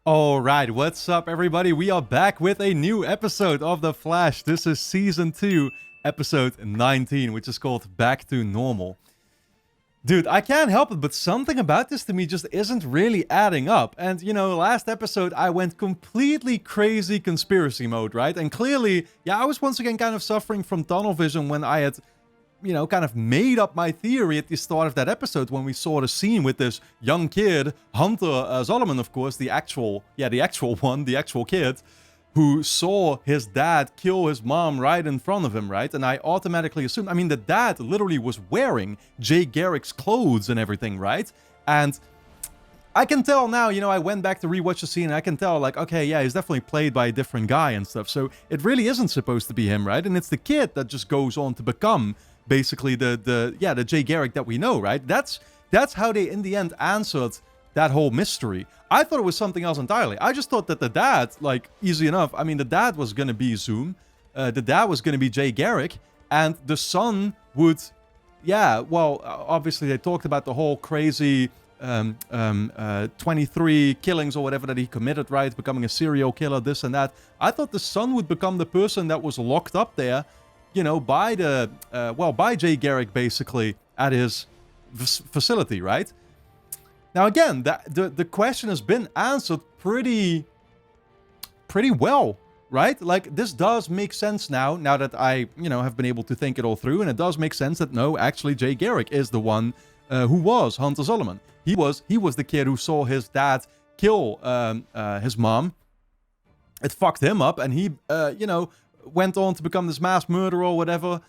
Alright, what's up everybody? We are back with a new episode of The Flash. This is Season 2, Episode 19, which is called Back to Normal. Dude, I can't help it, but something about this to me just isn't really adding up. And, you know, last episode I went completely crazy conspiracy mode, right? And clearly, yeah, I was once again kind of suffering from tunnel vision when I had, you know, kind of made up my theory at the start of that episode when we saw the scene with this young kid, Hunter Zolomon, of course, the actual kid, who saw his dad kill his mom right in front of him, right? And I automatically assumed, I mean, the dad literally was wearing Jay Garrick's clothes and everything, right? And I can tell now, you know, I went back to rewatch the scene and I can tell, like, okay, yeah, he's definitely played by a different guy and stuff. So it really isn't supposed to be him, right? And it's the kid that just goes on to become basically the Jay Garrick that we know, right? That's how they in the end answered that whole mystery. I thought it was something else entirely. I just thought that the dad, like, easy enough. I mean, the dad was gonna be Zoom, the dad was gonna be Jay Garrick, and the son would, yeah, well, obviously they talked about the whole crazy 23 killings or whatever that he committed, right? Becoming a serial killer, this and that. I thought the son would become the person that was locked up there, you know, by by Jay Garrick, basically, at his facility, right? Now, again, the question has been answered pretty well, right? Like, this does make sense now that I, you know, have been able to think it all through, and it does make sense that, no, actually, Jay Garrick is the one who was Hunter Zolomon. He was the kid who saw his dad kill his mom. It fucked him up, and he, you know, went on to become this mass murderer or whatever.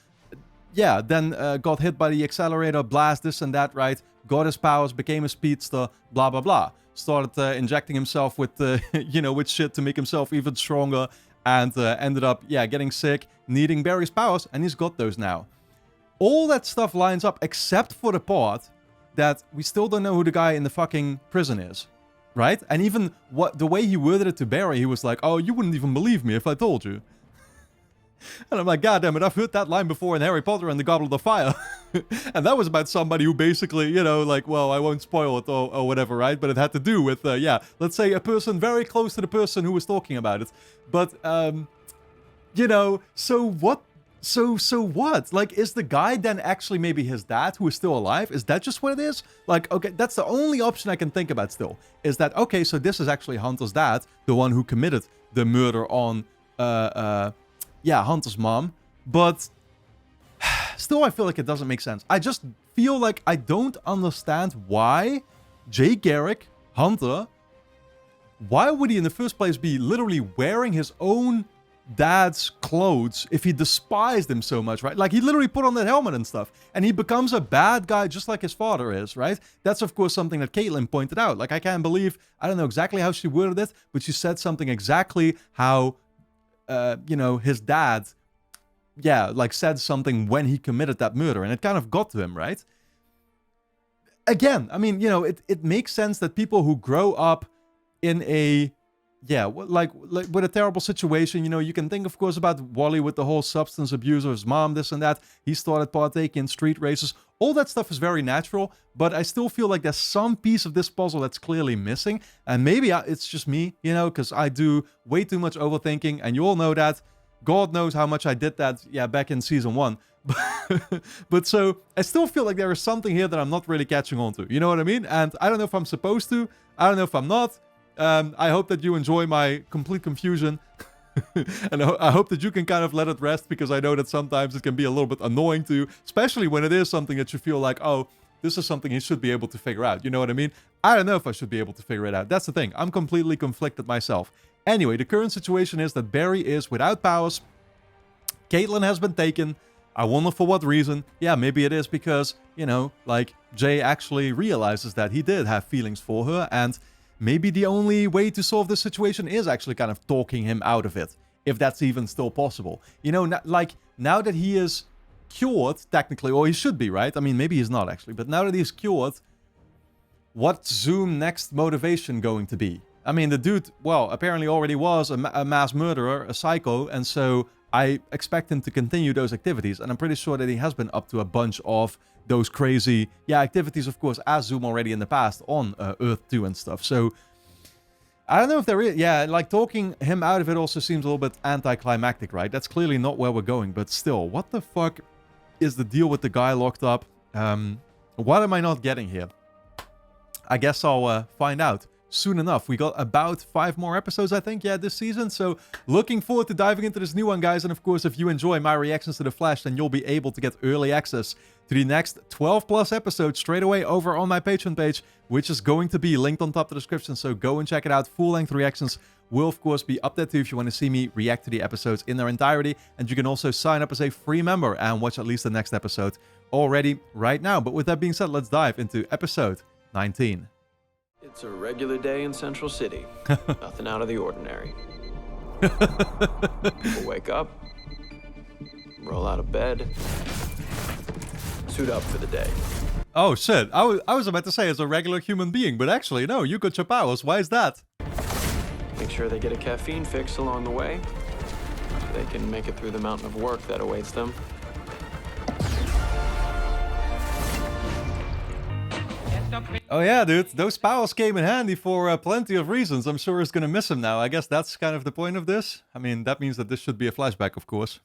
Yeah, then got hit by the accelerator, blast, this and that, right? Got his powers, became a speedster, blah, blah, blah. Started injecting himself with, you know, with shit to make himself even stronger. And ended up, yeah, getting sick, needing Barry's powers, and he's got those now. All that stuff lines up except for the part that we still don't know who the guy in the fucking prison is, right? And even the way he worded it to Barry, he was like, oh, you wouldn't even believe me if I told you. And I'm like, God damn it, I've heard that line before in Harry Potter and the Goblet of Fire. And that was about somebody who basically, you know, like, well, I won't spoil it or whatever, right? But it had to do with, yeah, let's say a person very close to the person who was talking about it. But, you know, so what? So what? Like, is the guy then actually maybe his dad who is still alive? Is that just what it is? Like, okay, that's the only option I can think about still. Is that, okay, so this is actually Hunter's dad, the one who committed the murder on, yeah, Hunter's mom, but still I feel like it doesn't make sense. I just feel like I don't understand why Jay Garrick, Hunter, why would he in the first place be literally wearing his own dad's clothes if he despised him so much, right? Like, he literally put on that helmet and stuff, and he becomes a bad guy just like his father is, right? That's, of course, something that Caitlin pointed out. Like, I can't believe, I don't know exactly how she worded it, but she said something exactly how you know, his dad, yeah, like, said something when he committed that murder, and it kind of got to him, right? Again, I mean, you know, it makes sense that people who grow up in a, yeah, like with a terrible situation, you know, you can think, of course, about Wally with the whole substance abuse of his mom, this and that. He started partaking in street races. All that stuff is very natural, but I still feel like there's some piece of this puzzle that's clearly missing. And maybe it's just me, you know, because I do way too much overthinking, and you all know that. God knows how much I did that, yeah, back in Season 1. But so, I still feel like there is something here that I'm not really catching on to. You know what I mean? And I don't know if I'm supposed to. I don't know if I'm not. I hope that you enjoy my complete confusion. And I hope that you can kind of let it rest, because I know that sometimes it can be a little bit annoying to you, especially when it is something that you feel like, oh, this is something you should be able to figure out. You know what I mean? I don't know if I should be able to figure it out. That's the thing. I'm completely conflicted myself. Anyway, the current situation is that Barry is without powers. Caitlin has been taken. I wonder for what reason. Yeah, maybe it is because, you know, like, Jay actually realizes that he did have feelings for her, and maybe the only way to solve this situation is actually kind of talking him out of it, if that's even still possible. You know, like, now that he is cured, technically, or he should be, right? I mean, maybe he's not actually, but now that he's cured, what's Zoom next motivation going to be? I mean, the dude, well, apparently already was a mass murderer, a psycho, and so I expect him to continue those activities, and I'm pretty sure that he has been up to a bunch of those crazy, activities, of course, as Zoom already in the past on Earth 2 and stuff. So I don't know if there is... Yeah, like, talking him out of it also seems a little bit anticlimactic, right? That's clearly not where we're going, but still, what the fuck is the deal with the guy locked up? What am I not getting here? I guess I'll find out soon enough. We got about 5 more episodes, I think, this season. So looking forward to diving into this new one, guys. And of course, if you enjoy my reactions to The Flash, then you'll be able to get early access to the next 12 plus episodes straight away over on my Patreon page, which is going to be linked on top of the description. So go and check it out. Full-length reactions will, of course, be up there too if you want to see me react to the episodes in their entirety. And you can also sign up as a free member and watch at least the next episode already right now. But with that being said, let's dive into episode 19. It's a regular day in Central City. Nothing out of the ordinary. People wake up, roll out of bed, suit up for the day. Oh shit, I was about to say as a regular human being, but actually no, you got your powers. Why is that? Make sure they get a caffeine fix along the way, so they can make it through the mountain of work that awaits them. Oh yeah, dude, those powers came in handy for plenty of reasons. I'm sure he's gonna miss him now. I guess that's kind of the point of this. I mean, that means that this should be a flashback, of course.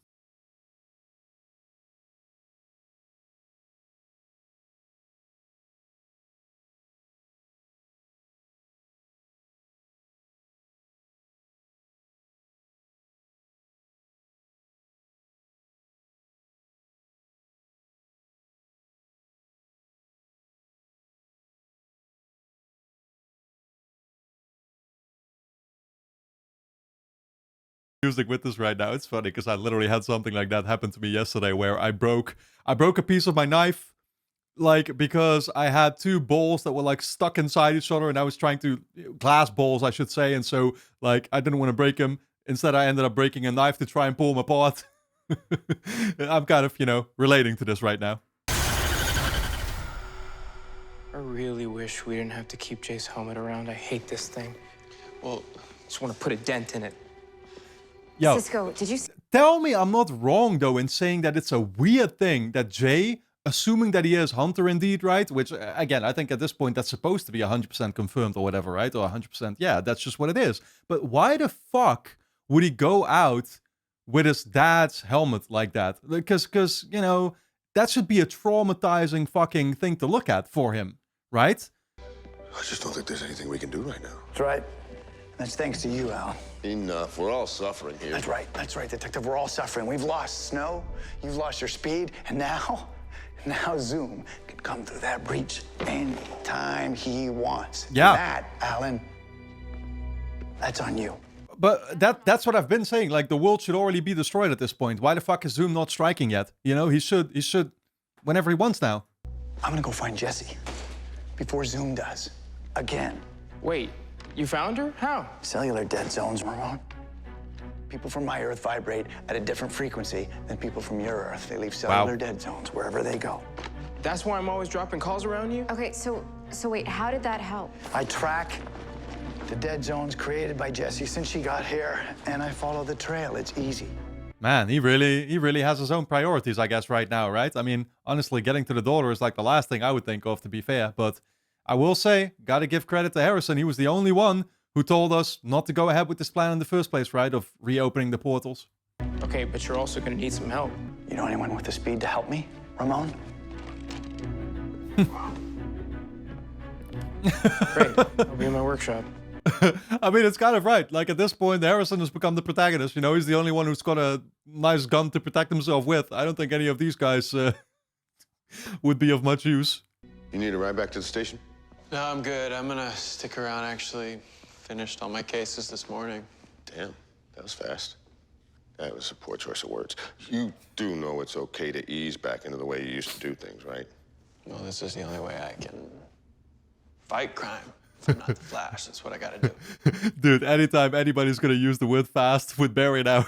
Music with this right now. It's funny because I literally had something like that happen to me yesterday where I broke a piece of my knife, like because I had 2 balls that were like stuck inside each other, and I was trying to glass balls, I should say, and so like I didn't want to break them. Instead, I ended up breaking a knife to try and pull them apart. I'm kind of, you know, relating to this right now. I really wish we didn't have to keep Jay's helmet around. I hate this thing. Well, just want to put a dent in it. Yo, Cisco, did you... Tell me I'm not wrong, though, in saying that it's a weird thing that Jay, assuming that he is Hunter indeed, right? Which, again, I think at this point that's supposed to be 100% confirmed or whatever, right? Or 100%, yeah, that's just what it is. But why the fuck would he go out with his dad's helmet like that? Because, you know, that should be a traumatizing fucking thing to look at for him, right? I just don't think there's anything we can do right now. That's right. That's thanks to you, Al. Enough. We're all suffering here. That's right, Detective. We're all suffering. We've lost Snow, you've lost your speed, and now Zoom can come through that breach anytime he wants. Yeah. And that, Alan, that's on you. But that's what I've been saying. Like, the world should already be destroyed at this point. Why the fuck is Zoom not striking yet? You know, he should whenever he wants now. I'm gonna go find Jessie before Zoom does. Again. Wait, you found her? How? Cellular dead zones, Ramon. People from my Earth vibrate at a different frequency than people from your Earth. They leave cellular dead zones wherever they go. That's why I'm always dropping calls around you? Okay, so wait, how did that help? I track the dead zones created by Jessie since she got here, and I follow the trail. It's easy. Man, he really has his own priorities, I guess, right now, right? I mean, honestly, getting to the daughter is like the last thing I would think of, to be fair. But I will say, gotta give credit to Harrison. He was the only one who told us not to go ahead with this plan in the first place, right? Of reopening the portals. Okay, but you're also gonna need some help. You know anyone with the speed to help me, Ramon? Great, I'll be in my workshop. I mean, it's kind of right. Like, at this point, Harrison has become the protagonist. You know, he's the only one who's got a nice gun to protect himself with. I don't think any of these guys would be of much use. You need a ride back to the station? No, I'm good. I'm gonna stick around. Actually, finished all my cases this morning. Damn, that was fast. That was a poor choice of words. You do know it's okay to ease back into the way you used to do things, right? Well, this is the only way I can fight crime. If I'm not the Flash, that's what I gotta do. Dude, anytime anybody's gonna use the word fast with Barry now,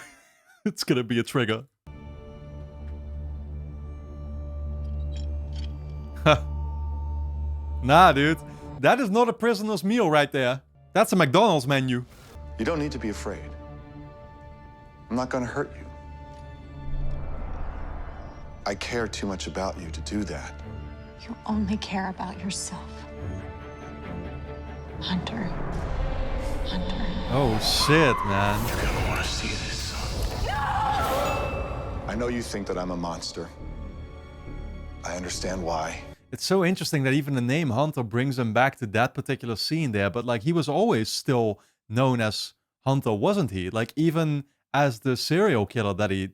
it's gonna be a trigger. Nah, dude. That is not a prisoner's meal right there. That's a McDonald's menu. You don't need to be afraid. I'm not gonna hurt you. I care too much about you to do that. You only care about yourself. Hunter. Oh shit, man. You're gonna want to see this, son. I know you think that I'm a monster. I understand why. It's so interesting that even the name Hunter brings him back to that particular scene there, but like he was always still known as Hunter, wasn't he? Like even as the serial killer that he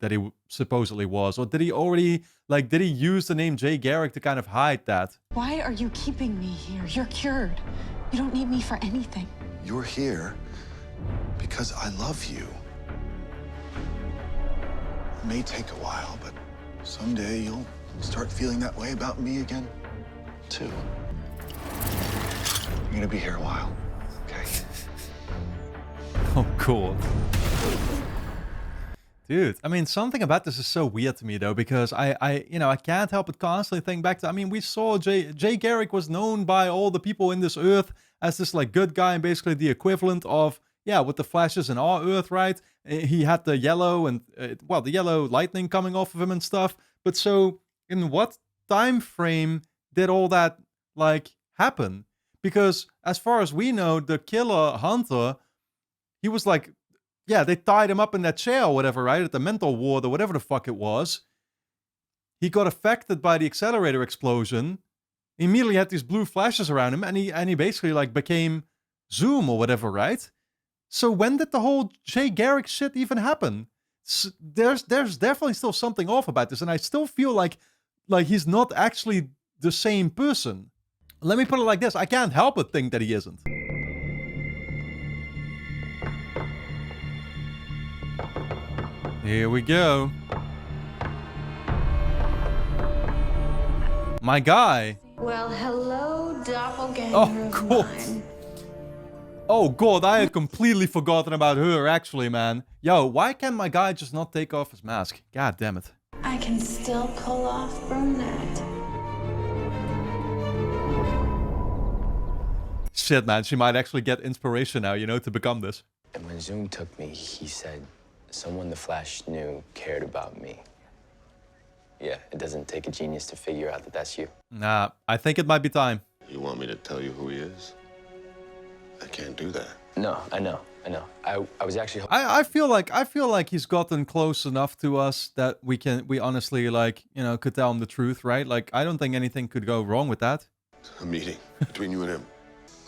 supposedly was, or did he already did he use the name Jay Garrick to kind of hide that? Why are you keeping me here? You're cured. You don't need me for anything. You're here because I love you. It may take a while, but someday you'll start feeling that way about me again, too. You're gonna be here a while, okay? Oh, cool. Dude, I mean, something about this is so weird to me, though, because I can't help but constantly think back to, I mean, we saw Jay Garrick was known by all the people in this Earth as this, like, good guy and basically the equivalent of, yeah, with the flashes in our Earth, right? He had the yellow and, the yellow lightning coming off of him and stuff. But so, in what time frame did all that, like, happen? Because, as far as we know, the killer, Hunter, he was, like, yeah, they tied him up in that chair or whatever, right? At the mental ward or whatever the fuck it was. He got affected by the accelerator explosion. He immediately had these blue flashes around him, and he basically like became Zoom or whatever, right? So when did the whole Jay Garrick shit even happen? There's definitely still something off about this, and I still feel like he's not actually the same person. Let me put it like this: I can't help but think that he isn't. Here we go. My guy. Well, hello, doppelganger Oh, God. Oh, God, I had completely forgotten about her, actually, man. Yo, why can't my guy just not take off his mask? God damn it. I can still pull off brunette. Shit, man, she might actually get inspiration now, to become this. And when Zoom took me, he said, someone the Flash knew cared about me. Yeah, it doesn't take a genius to figure out that that's you. Nah, I think it might be time. You want me to tell you who he is? I can't do that. No, I know. I was actually... I feel like he's gotten close enough to us that we honestly, could tell him the truth, right? Like, I don't think anything could go wrong with that. A meeting between you and him.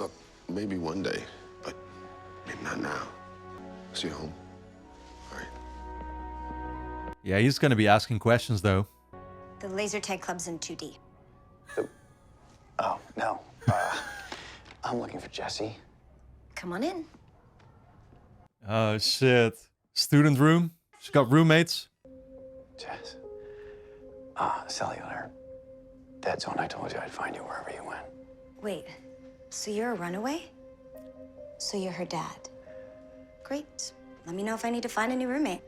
Look, maybe one day, but maybe not now. See you home. All right. Yeah, he's gonna be asking questions, though. The laser tag club's in 2D. Oh, no. I'm looking for Jesse. Come on in. Oh, shit. Student room? She got roommates? Jess. Cellular. Dead zone. I told you I'd find you wherever you went. Wait, so you're a runaway? So you're her dad. Great. Let me know if I need to find a new roommate.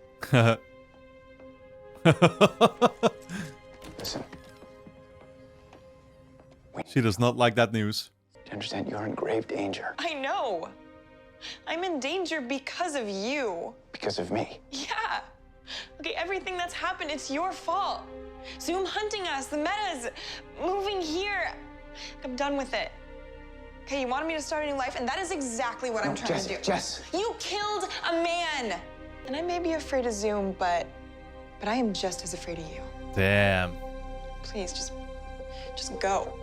Listen. She does not like that news. Do you understand? You're in grave danger. I know. I'm in danger because of you. Because of me. Yeah. Okay, everything that's happened, it's your fault. Zoom hunting us, the metas, moving here. I'm done with it. Okay, you wanted me to start a new life, and that is exactly what I'm trying to do. Jess. You killed a man. And I may be afraid of Zoom, but I am just as afraid of you. Damn. Please, just go.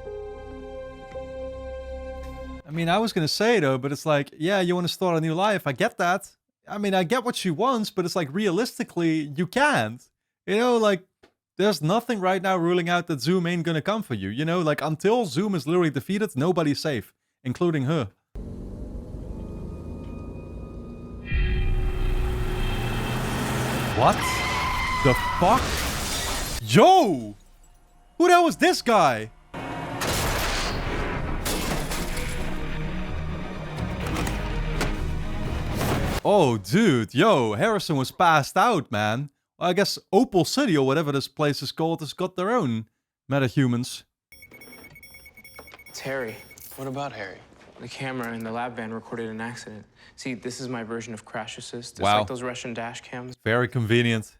I mean, I was gonna say, though, but it's like, yeah, you want to start a new life. I get that. I mean, I get what she wants, but it's like, realistically, you can't. Like, there's nothing right now ruling out that Zoom ain't gonna come for you. Like, until Zoom is literally defeated, nobody's safe, including her. What the fuck? Yo! Who the hell was this guy? Oh, dude, yo, Harrison was passed out, man. I guess Opal City, or whatever this place is called, has got their own metahumans. It's Harry. What about Harry? The camera in the lab van recorded an accident. See, this is my version of crash assist. It's like those Russian dash cams. Very convenient.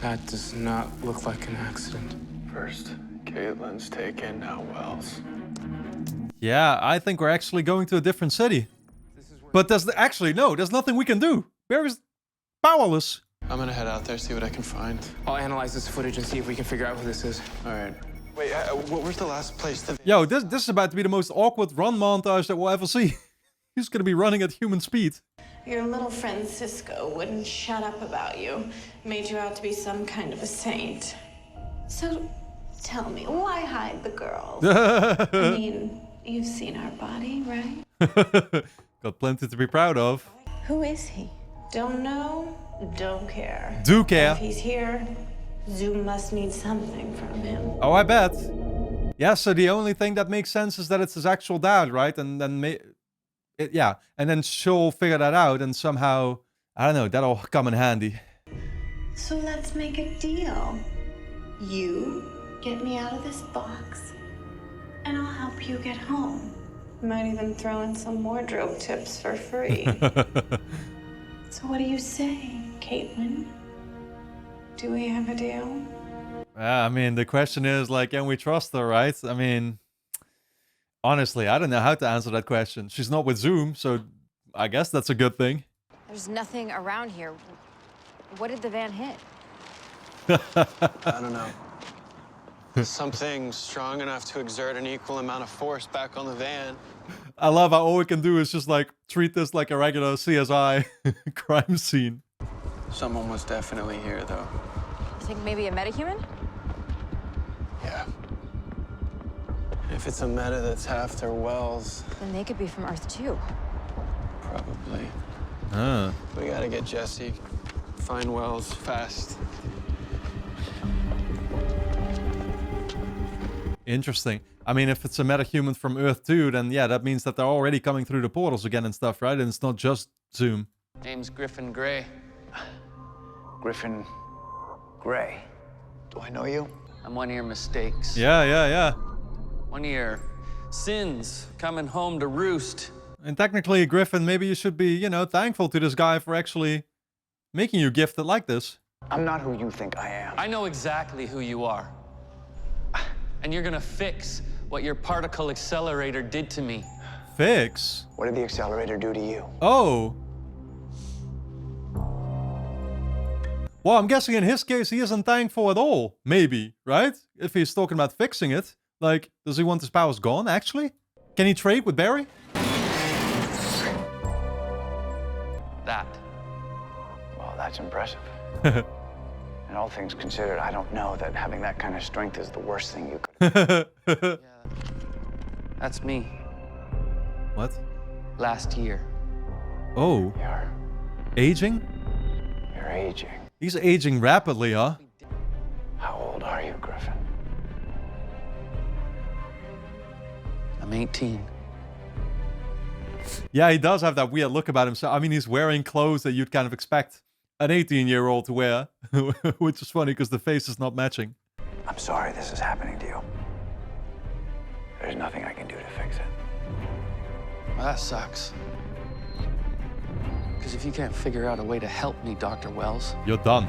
That does not look like an accident. First, Caitlin's taken, now Wells. Yeah, I think we're actually going to a different city. But actually, no, there's nothing we can do. Barry's powerless. I'm gonna head out there, see what I can find. I'll analyze this footage and see if we can figure out who this is. All right. Wait, where's the last place? Yo, this is about to be the most awkward run montage that we'll ever see. He's gonna be running at human speed. Your little friend Cisco wouldn't shut up about you. Made you out to be some kind of a saint. So, tell me, why hide the girls? I mean, you've seen our body, right? Got plenty to be proud of. Who is he? Don't know, don't care. Do care. If he's here, Zoom must need something from him. Oh, I bet. Yeah, so the only thing that makes sense is that it's his actual dad, right? And then yeah, and then she'll figure that out and somehow, I don't know, that'll come in handy. So let's make a deal. You get me out of this box, and I'll help you get home. Might even throw in some wardrobe tips for free. So what do you say, Caitlin? Do we have a deal? I mean, the question is, like, can we trust her, right? I mean, honestly, I don't know how to answer that question. She's not with Zoom, so I guess that's a good thing. There's nothing around here. What did the van hit? I don't know. Something strong enough to exert an equal amount of force back on the van. I love how all we can do is just, like, treat this like a regular CSI crime scene. Someone was definitely here, though. You think maybe a metahuman? Yeah. If it's a meta that's Taft or Wells. Then they could be from Earth too. Probably. Ah. We gotta get Jesse. Find Wells fast. Interesting. I mean, if it's a metahuman from Earth 2, then yeah, that means that they're already coming through the portals again and stuff, right? And it's not just Zoom. Name's Griffin Gray. Griffin Gray. Do I know you? I'm one of your mistakes. Yeah. One of your sins coming home to roost. And technically, Griffin, maybe you should be, you know, thankful to this guy for actually making you gifted like this. I'm not who you think I am. I know exactly who you are. And you're gonna fix what your particle accelerator did to me. Fix? What did the accelerator do to you? Oh. Well, I'm guessing in his case, he isn't thankful at all. Maybe, right? If he's talking about fixing it. Like, does he want his powers gone, actually? Can he trade with Barry? That. Well, that's impressive. And all things considered, I don't know that having that kind of strength is the worst thing you could. Yeah. That's me. What? Last year. Oh. You're Aging? aging. He's aging rapidly, huh? How old are you, Griffin? I'm 18. Yeah, he does have that weird look about himself. I mean, he's wearing clothes that you'd kind of expect an 18-year-old to wear, which is funny because the face is not matching. I'm sorry this is happening to you. There's nothing I can do to fix it. Well, that sucks. Because if you can't figure out a way to help me, Dr. Wells, You're done.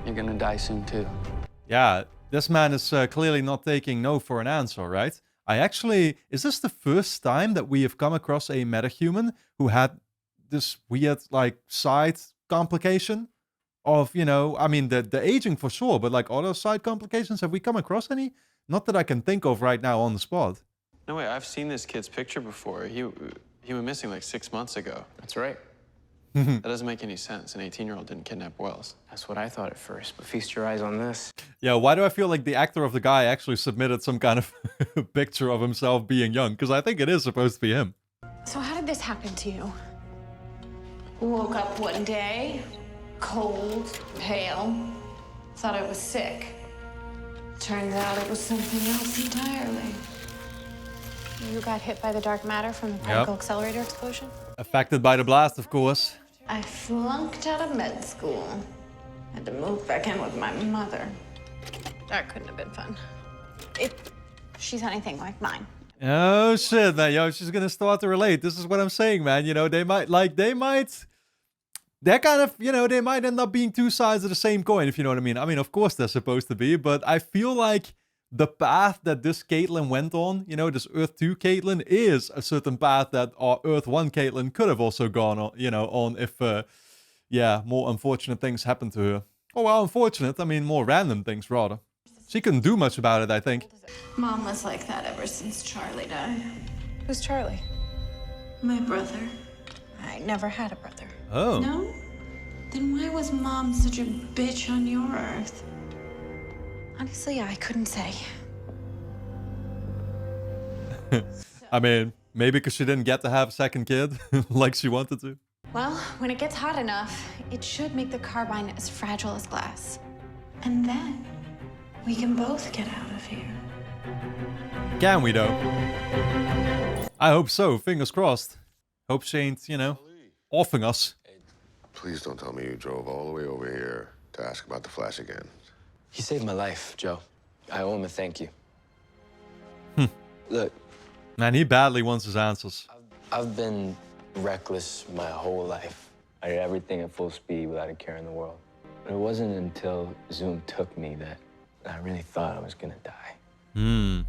you're gonna die soon too. Yeah, this man is clearly not taking no for an answer, right? Is this the first time that we have come across a metahuman who had this weird, like, side complication of, you know, I mean, the aging for sure, but like other side complications, have we come across any? Not that I can think of right now on the spot. No way, I've seen this kid's picture before. He went missing like 6 months ago. That's right. That doesn't make any sense. An 18-year-old didn't kidnap Wells. That's what I thought at first, but feast your eyes on this. Yeah, why do I feel like the actor of the guy actually submitted some kind of picture of himself being young? Because I think it is supposed to be him. So how did this happen to you? Woke up one day, cold, pale, thought I was sick. Turns out it was something else entirely. You got hit by the dark matter from the particle accelerator explosion? Affected by the blast, of course. I flunked out of med school. Had to move back in with my mother. That couldn't have been fun. If she's anything like mine. Oh shit, man, yo, she's gonna start to relate. This is what I'm saying, man. You know, they're kind of, you know, they might end up being two sides of the same coin, if you know what I mean. I mean, of course they're supposed to be, but I feel like the path that this Caitlyn went on, you know, this Earth 2 Caitlyn, is a certain path that our Earth 1 Caitlyn could have also gone on, you know, on if, yeah, more unfortunate things happened to her. Oh, well, unfortunate, I mean more random things, rather. She couldn't do much about it, I think. Mom was like that ever since Charlie died. Who's Charlie? My brother. I never had a brother. Oh. No? Then why was Mom such a bitch on your Earth? Honestly, I couldn't say. I mean, maybe because she didn't get to have a second kid like she wanted to. Well, when it gets hot enough, it should make the carbine as fragile as glass. And then we can both get out of here. Can we, though? I hope so. Fingers crossed. Hope she ain't, you know, offing us. Please don't tell me you drove all the way over here to ask about the Flash again. He saved my life, Joe. I owe him a thank you. Look. Man, he badly wants his answers. I've been reckless my whole life. I did everything at full speed without a care in the world. But it wasn't until Zoom took me that I really thought I was gonna die. And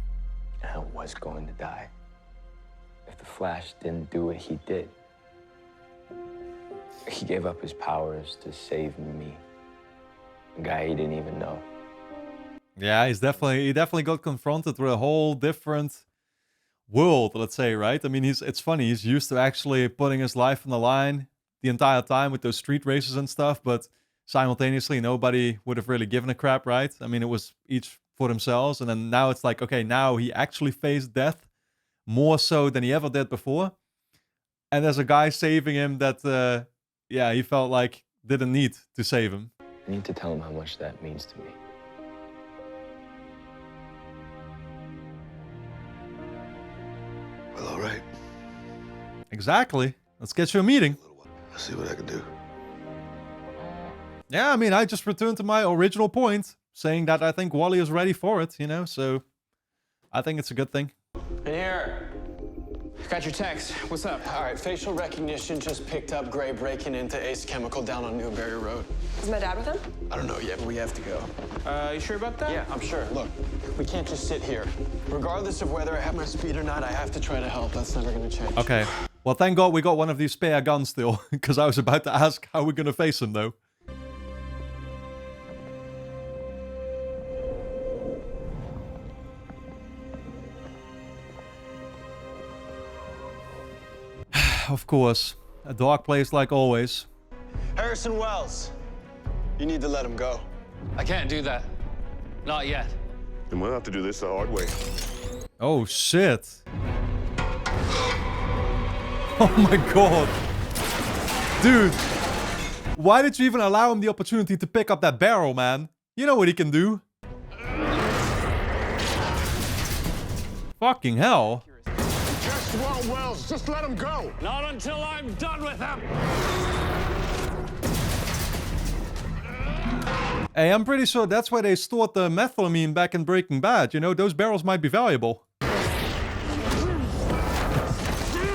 I was going to die. If the Flash didn't do what he did. He gave up his powers to save me. A guy he didn't even know. Yeah, he definitely got confronted with a whole different world, let's say, right? I mean, it's funny, he's used to actually putting his life on the line the entire time with those street races and stuff, but simultaneously nobody would have really given a crap, right? I mean, it was each for themselves, and then now it's like, okay, now he actually faced death more so than he ever did before. And there's a guy saving him that, yeah, he felt like didn't need to save him. I need to tell him how much that means to me. Well, all right. Exactly. Let's get you a meeting. I'll see what I can do. Yeah, I mean, I just returned to my original point, saying that I think Wally is ready for it, you know, so I think it's a good thing. In here. Got your text. What's up? All right, facial recognition just picked up Gray breaking into Ace Chemical down on Newberry Road. Is my dad with him? I don't know yet, but we have to go. You sure about that? Yeah, I'm sure. Look, we can't just sit here. Regardless of whether I have my speed or not, I have to try to help. That's never gonna change. Okay. Well, thank God we got one of these spare guns still, because I was about to ask how we're gonna face him, though. Of course. A dark place like always. Harrison Wells, you need to let him go. I can't do that. Not yet. Then we'll have to do this the hard way. Oh, shit. Oh my God. Dude. Why did you even allow him the opportunity to pick up that barrel, man? You know what he can do. Fucking hell. Just want Wells. Just let him go. Not until I'm done with him. Hey, I'm pretty sure that's why they stored the methylamine back in Breaking Bad. You know, those barrels might be valuable.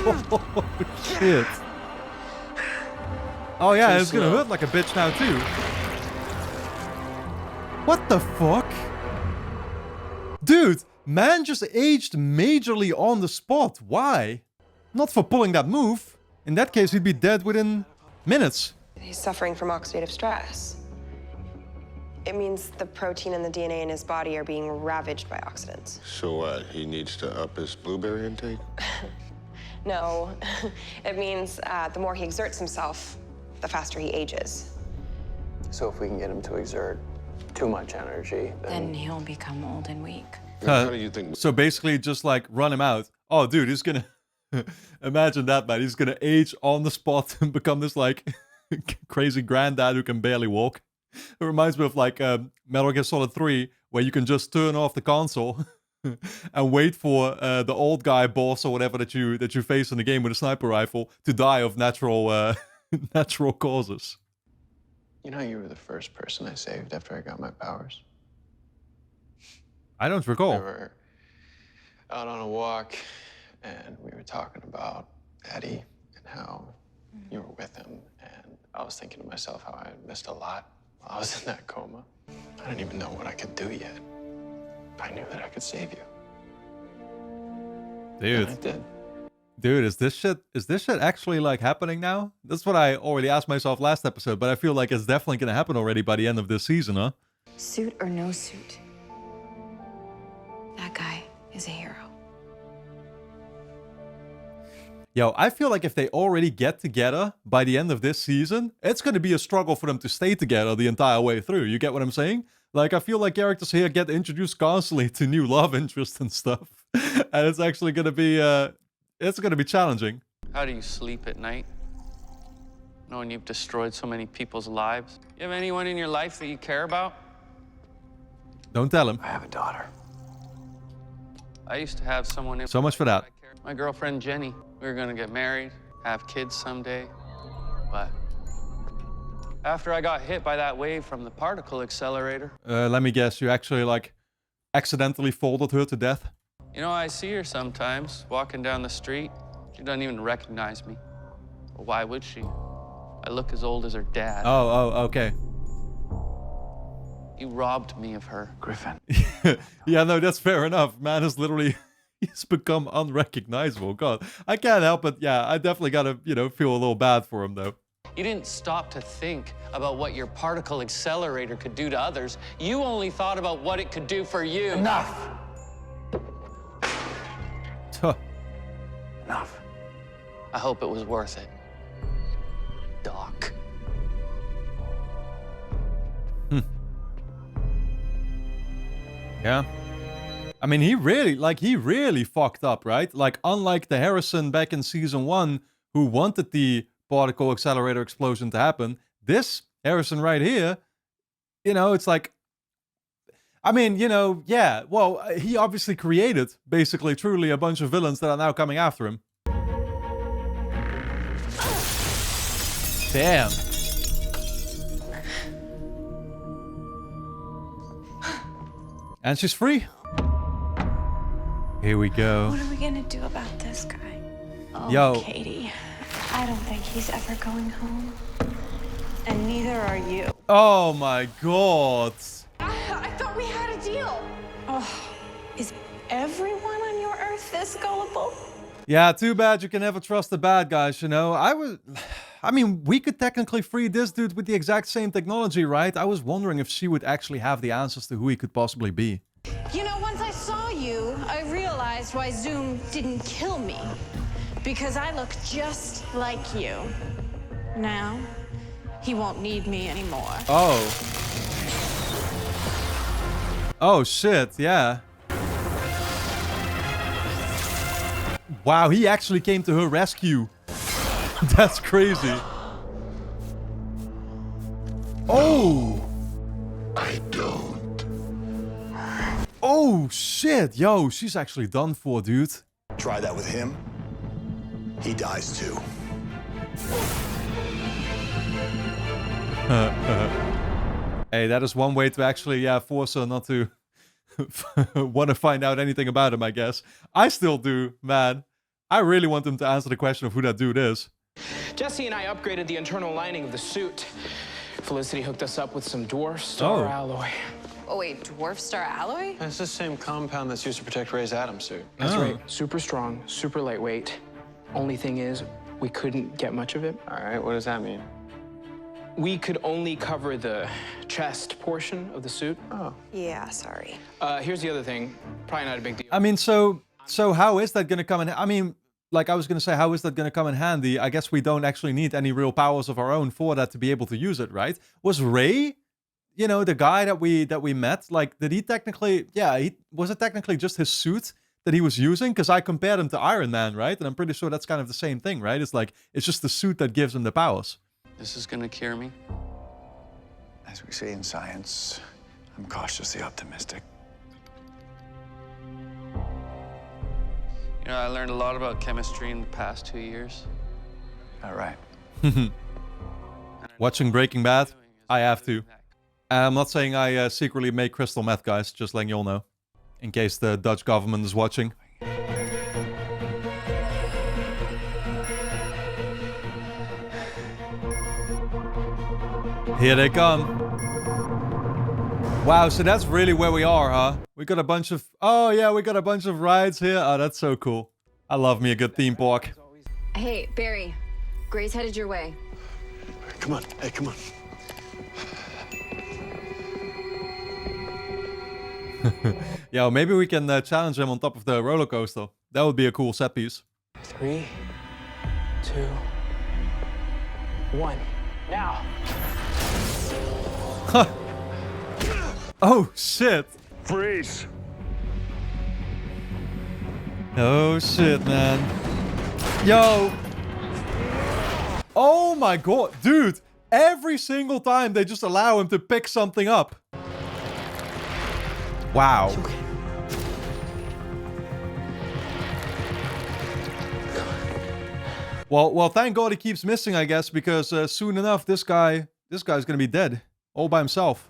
Oh, shit. Oh yeah, it's gonna hurt like a bitch now too. What the fuck? Dude, man just aged majorly on the spot. Why? Not for pulling that move. In that case, he'd be dead within minutes. He's suffering from oxidative stress. It means the protein and the DNA in his body are being ravaged by oxidants. So what? He needs to up his blueberry intake? No, it means the more he exerts himself, the faster he ages. So if we can get him to exert too much energy, Then he'll become old and weak. How do you think? So basically just like run him out. Oh, dude, he's gonna... Imagine that, man. He's gonna age on the spot and become this like crazy granddad who can barely walk. It reminds me of like Metal Gear Solid 3, where you can just turn off the console and wait for the old guy boss or whatever that you face in the game with a sniper rifle to die of natural natural causes. you know you were the first person I saved after I got my powers. I don't recall. We were out on a walk, and we were talking about Eddie and how you were with him, and I was thinking to myself how I missed a lot while I was in that coma. I didn't even know what I could do yet. I knew that I could save you. Dude. And I did. Dude, is this shit actually like happening now? That's what I already asked myself last episode, but I feel like it's definitely gonna happen already by the end of this season, huh? Suit or no suit, that guy is a hero. Yo, I feel like if they already get together by the end of this season, it's gonna be a struggle for them to stay together the entire way through. You get what I'm saying? Like, I feel like characters here get introduced constantly to new love interests and stuff. And it's actually gonna be, it's gonna be challenging. How do you sleep at night, knowing you've destroyed so many people's lives? You have anyone in your life that you care about? Don't tell him. I have a daughter. I used to have someone in So much for that. my girlfriend Jenny. We were gonna get married, have kids someday, but after I got hit by that wave from the particle accelerator. Let me guess, you actually like accidentally folded her to death? You know, I see her sometimes walking down the street. She doesn't even recognize me. Well, why would she? I look as old as her dad. Oh, okay. You robbed me of her. Griffin. Yeah, no, that's fair enough. Man is literally, he's become unrecognizable. God, I can't help it. Yeah, I definitely gotta, feel a little bad for him though. You didn't stop to think about what your particle accelerator could do to others. You only thought about what it could do for you. Enough. Huh. Enough. I hope it was worth it, Doc. Yeah. I mean, he really fucked up, right? Like, unlike the Harrison back in season 1, who wanted the particle accelerator explosion to happen, this Harrison right here, it's like, I mean, yeah, well, he obviously created, basically, truly a bunch of villains that are now coming after him. Damn. And she's free. Here we go. What are we gonna do about this guy? Oh, Yo. Katie, I don't think he's ever going home. And neither are you. Oh my god. I thought we had a deal. Oh, is everyone on your Earth this gullible? Yeah, too bad you can never trust the bad guys, I mean, we could technically free this dude with the exact same technology, right? I was wondering if she would actually have the answers to who he could possibly be. You know, once I saw you, I realized why Zoom didn't kill me. Because I look just like you. Now, he won't need me anymore. Oh. Oh, shit, yeah. Wow, he actually came to her rescue. That's crazy. Oh! I don't. Oh, shit. Yo, she's actually done for, dude. Try that with him, he dies too. Hey, that is one way to actually, force her not to want to find out anything about him, I guess. I still do, man. I really want him to answer the question of who that dude is. Jesse and I upgraded the internal lining of the suit. Felicity hooked us up with some dwarf star alloy. Oh, wait, dwarf star alloy? It's the same compound that's used to protect Ray's atom suit. That's right. Super strong, super lightweight. Only thing is, we couldn't get much of it. All right, what does that mean? We could only cover the chest portion of the suit. Oh. Yeah, sorry. Here's the other thing. Probably not a big deal. I mean, so how is that going to come in? I mean, like I was going to say, how is that going to come in handy? I guess we don't actually need any real powers of our own for that to be able to use it, right? Was Ray, the guy that we met, like, did he technically, was it technically just his suit that he was using? Because I compared him to Iron Man, right? And I'm pretty sure that's kind of the same thing, right? It's like, it's just the suit that gives him the powers. This is gonna cure me? As we say in science, I'm cautiously optimistic. You know, I learned a lot about chemistry in the past 2 years. All right. Watching Breaking Bad, I have to. I'm not saying I secretly make crystal meth, guys, just letting you all know. In case the Dutch government is watching. Here they come. Wow, so that's really where we are, huh? We got a bunch of... Oh, yeah, we got a bunch of rides here. Oh, that's so cool. I love me a good theme park. Hey, Barry. Gray's headed your way. Come on. Hey, come on. Yeah, maybe we can challenge him on top of the roller coaster. That would be a cool set piece. 3, 2, 1. Now. Oh, shit. Freeze. Oh, shit, man. Yo. Oh, my God. Dude, every single time they just allow him to pick something up. Wow. Well, thank God he keeps missing, I guess, because soon enough, this guy's gonna be dead. All by himself.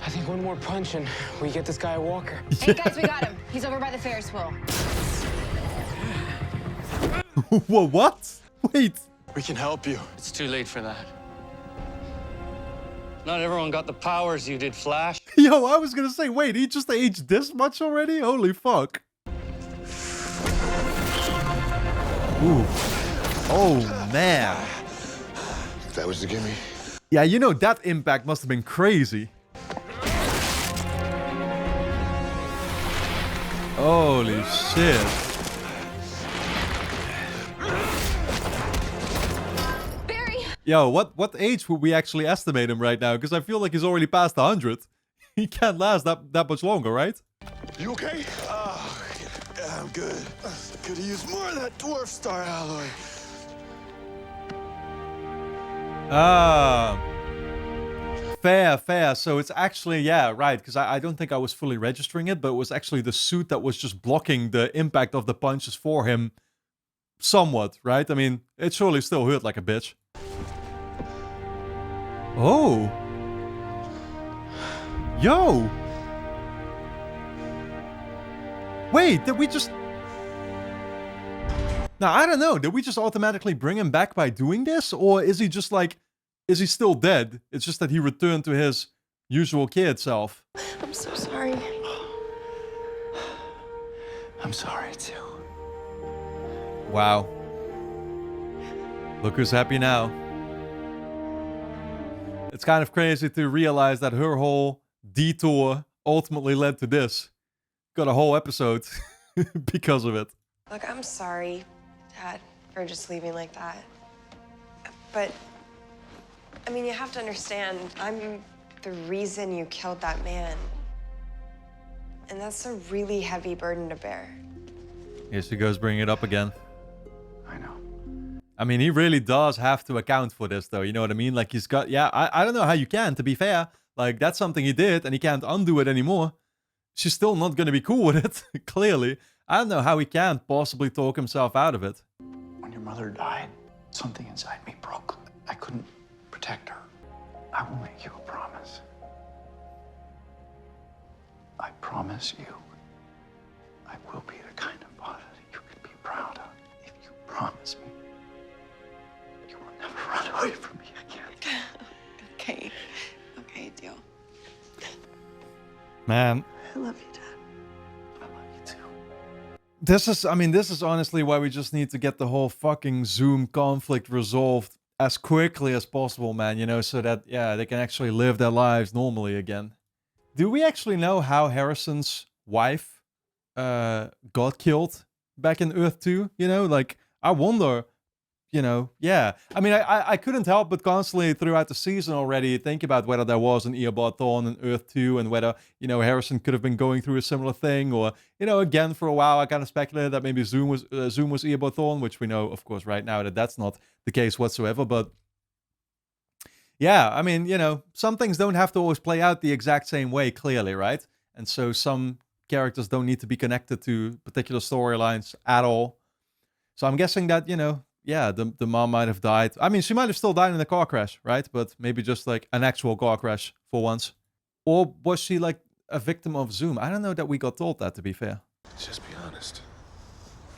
I think one more punch and we get this guy a walker. Hey, guys, we got him. He's over by the Ferris wheel. Whoa, what? Wait. We can help you. It's too late for that. Not everyone got the powers you did, Flash. Yo, I was gonna say, wait, he just aged this much already? Holy fuck. Ooh. Oh, man. That was the gimme. Yeah, you know, that impact must have been crazy. Holy shit. Barry! Yo, what age would we actually estimate him right now? Because I feel like he's already past 100. He can't last that much longer, right? You okay? Yeah, I'm good. Could have used more of that dwarf star alloy. Ah. Fair. So it's actually, yeah, right. Because I don't think I was fully registering it, but it was actually the suit that was just blocking the impact of the punches for him somewhat, right? I mean, it surely still hurt like a bitch. Oh. Yo. Wait, did we just... Now, I don't know. Did we just automatically bring him back by doing this? Or is he just like... Is he still dead? It's just that he returned to his usual kid self. I'm so sorry. I'm sorry, too. Wow. Look who's happy now. It's kind of crazy to realize that her whole detour ultimately led to this. Got a whole episode because of it. Look, I'm sorry, Dad, for just leaving like that. But, I mean, you have to understand, I'm the reason you killed that man. And that's a really heavy burden to bear. Here she goes bringing it up again. I know. I mean, he really does have to account for this, though. You know what I mean? Like, he's got... Yeah, I don't know how you can, to be fair. Like, that's something he did, and he can't undo it anymore. She's still not going to be cool with it, clearly. I don't know how he can't possibly talk himself out of it. When your mother died, something inside me broke. I couldn't protect her. I will make you a promise. I promise you, I will be the kind of father that you can be proud of. If you promise me, you will never run away from me again. Okay. Okay, deal. Man. I love you, Dad. I love you too. This is honestly why we just need to get the whole fucking Zoom conflict resolved as quickly as possible, man, you know, so that, yeah, they can actually live their lives normally again. Do we actually know how Harrison's wife got killed back in Earth 2? You know, like, I wonder, you know, yeah. I mean, I couldn't help but constantly throughout the season already think about whether there was an Eobard Thawne in Earth 2 and whether, you know, Harrison could have been going through a similar thing, or, you know, again, for a while I kind of speculated that maybe Zoom was Eobard Thawne, which we know, of course, right now that that's not the case whatsoever, but yeah, I mean, you know, some things don't have to always play out the exact same way, clearly, right? And so some characters don't need to be connected to particular storylines at all. So I'm guessing that, you know, yeah, the mom might have died. I mean, she might have still died in a car crash, right? But maybe just like an actual car crash for once. Or was she like a victim of Zoom? I don't know that we got told that, to be fair. Just be honest.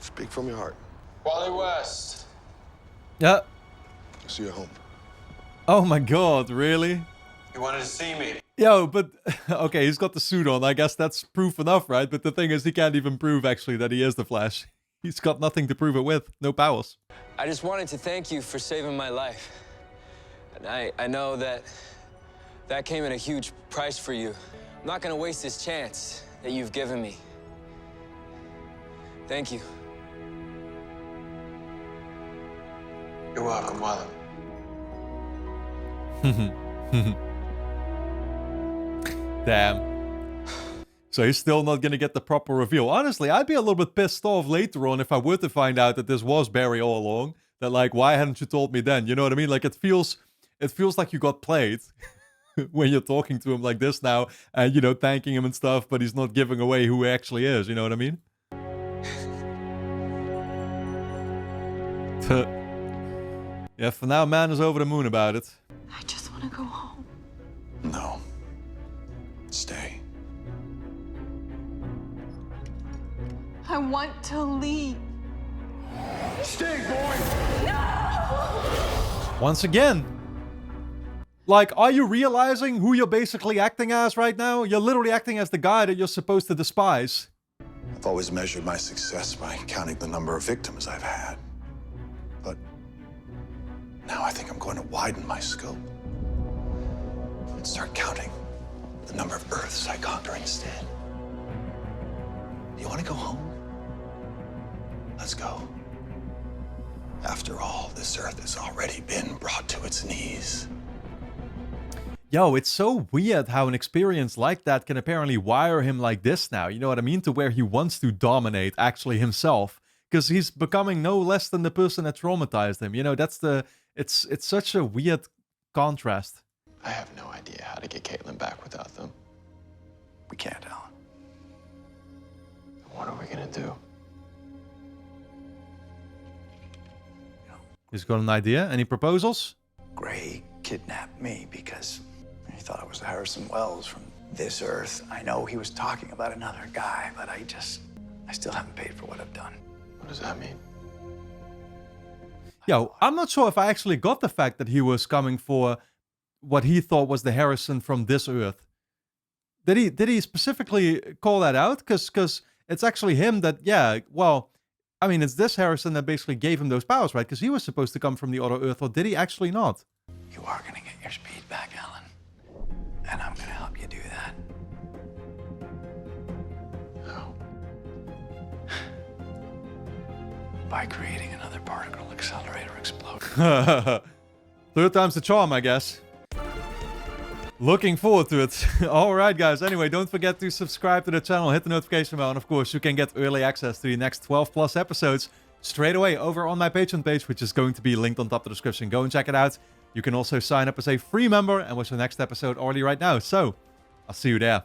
Speak from your heart. Wally West. Yeah. See you home. Oh my god, really? You wanted to see me. Yo, but okay, he's got the suit on. I guess that's proof enough, right? But the thing is, he can't even prove actually that he is the Flash. He's got nothing to prove it with. No powers. I just wanted to thank you for saving my life. And I know that came at a huge price for you. I'm not gonna waste this chance that you've given me. Thank you. You're welcome, Wallet. Damn. So he's still not gonna get the proper reveal. Honestly, I'd be a little bit pissed off later on if I were to find out that this was Barry all along. That like, why hadn't you told me then? You know what I mean? Like it feels like you got played when you're talking to him like this now and, you know, thanking him and stuff, but he's not giving away who he actually is. You know what I mean? Yeah, for now, man is over the moon about it. I just want to go home. No. Stay. I want to leave. Stay, boy! No! Once again. Like, are you realizing who you're basically acting as right now? You're literally acting as the guy that you're supposed to despise. I've always measured my success by counting the number of victims I've had. But now I think I'm going to widen my scope and start counting the number of Earths I conquer instead. You want to go home? Let's go. After all, this Earth has already been brought to its knees. Yo, it's so weird how an experience like that can apparently wire him like this now. You know what I mean? To where he wants to dominate actually himself. Because he's becoming no less than the person that traumatized him. You know, that's the... It's such a weird contrast. I have no idea how to get Caitlin back without them. We can't, Alan. What are we gonna do? He's got an idea. Any proposals? Gray kidnapped me because he thought I was Harrison Wells from this Earth. I know he was talking about another guy, but I still haven't paid for what I've done. What does that mean? Yo, I'm not sure if I actually got the fact that he was coming for what he thought was the Harrison from this Earth. Did he specifically call that out? Because it's actually him that, yeah, well, I mean, it's this Harrison that basically gave him those powers, right? Because he was supposed to come from the other Earth, or did he actually not? You are going to get your speed back, Alan. And I'm going to help you do that. How? By creating another particle accelerator explosion. Third time's the charm, I guess. Looking forward to it. Alright guys, anyway, don't forget to subscribe to the channel, hit the notification bell, and of course you can get early access to the next 12 plus episodes straight away over on my Patreon page, which is going to be linked on top of the description. Go and check it out. You can also sign up as a free member and watch the next episode already right now. So, I'll see you there.